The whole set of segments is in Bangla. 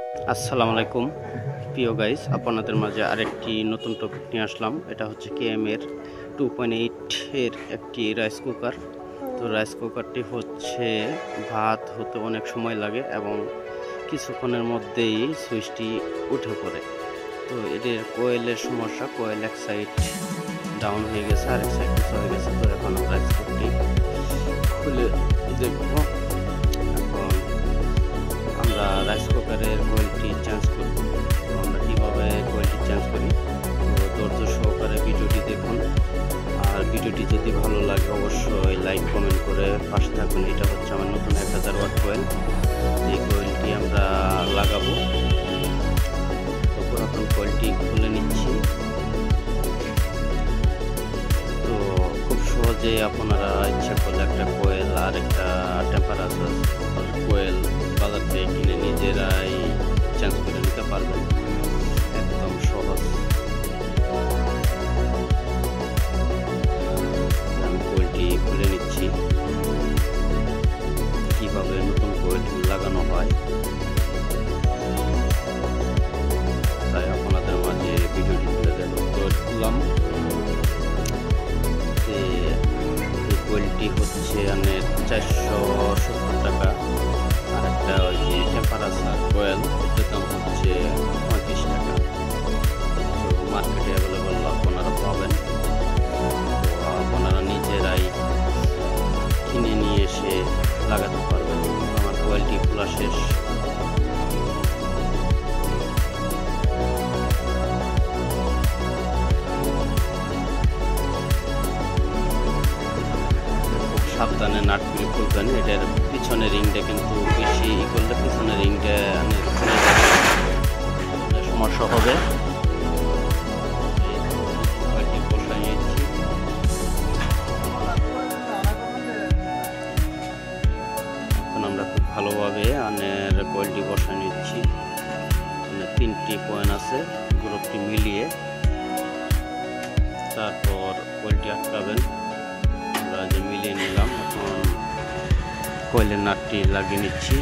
আসসালামু আলাইকুম প্রিয় গাইস, আপনাদের মাঝে আরেকটি নতুন টপিক নিয়ে আসলাম। এটা হচ্ছে কেএম এর 2.8 এর একটি রাইস কুকার। তো রাইস কুকারটি হচ্ছে ভাত হতে অনেক সময় লাগে এবং কিছুক্ষণের মধ্যেই সুইচটি উঠে পড়ে। তো এদের কোয়েলের সমস্যা, কোয়েল এক সাইড ডাউন হয়ে গেছে আর এক সাইড উঁচু হয়ে গেছে। তো এখন আমরা রাইস কুকারটি খুলে দেখব। এখন আমরা রাইস কুকারের কোয়েলটি চেঞ্জ করব। তো আমরা কীভাবে কোয়েলটি চেঞ্জ করি, তো ধৈর্য সহকারে ভিডিওটি দেখুন। আর ভিডিওটি যদি ভালো লাগে অবশ্যই লাইক কমেন্ট করে পাশে থাকুন। এটা হচ্ছে আমার নতুন 1000 ওয়াট কোয়েল। এই কোয়েলটি আমরা লাগাবো। তো পুরাতন কোয়েলটি খুলে নিচ্ছি। তো খুব সহজে আপনারা ইচ্ছা করলে একটা কোয়েল আর একটা টেম্পারেচার কোয়েল বাজার থেকে কিনে নিজেরাই চেঞ্জ করে নিতে পারবেন, একদম সহজ। আমি কোয়েলটি খুলে নিচ্ছি, কিভাবে নতুন কোয়েল লাগানো হয় তাই আপনাদের মাঝে ভিডিওটি তুলে দেব। কোয়েল খুললাম। এই কোয়েলটি হচ্ছে 470 টাকা। আর একটা ওই যে টেম্পারেচার কোয়েল, এটার দাম হচ্ছে 35 টাকা। তো মার্কেটে অ্যাভেলেবল আপনারা পাবেন। তো আপনারা নিজেরাই কিনে নিয়ে এসে লাগাতে পারবেন। আমার কোয়েলটি খোলা শেষ। সাবধানে নাটগুলি খুলবেন। এটার পিছনের রিংটা কিন্তু বেশি করলে পিছনের রিংটা সমস্যা হবে। বসাই নিচ্ছি। এখন আমরা খুব ভালোভাবে কোয়েলটি বসাই নিচ্ছি। 3টি পয়েন্ট আছে, গ্রুপটি মিলিয়ে তারপর কোয়েলটি আটকাবেন। আমরা যে মিলিয়ে নিলাম, এখন কোয়েলের নাটটি লাগিয়ে নিচ্ছি।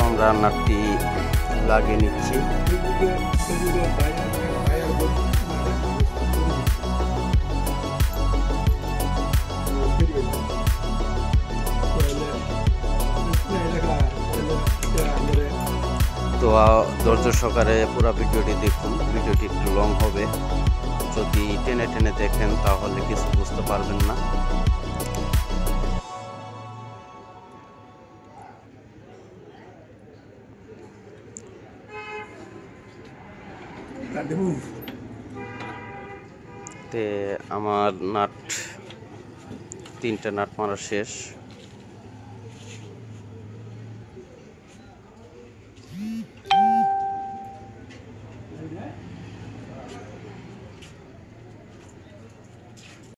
আমরা নাটটি লাগিয়ে নিচ্ছি। তো ধৈর্য সহকারে পুরো ভিডিওটি দেখুন। ভিডিওটি একটু লং হবে, যদি টেনে টেনে দেখেন তাহলে কিছু বুঝতে পারবেন না। তে আমার নাট 3টা নাট মারা শেষ।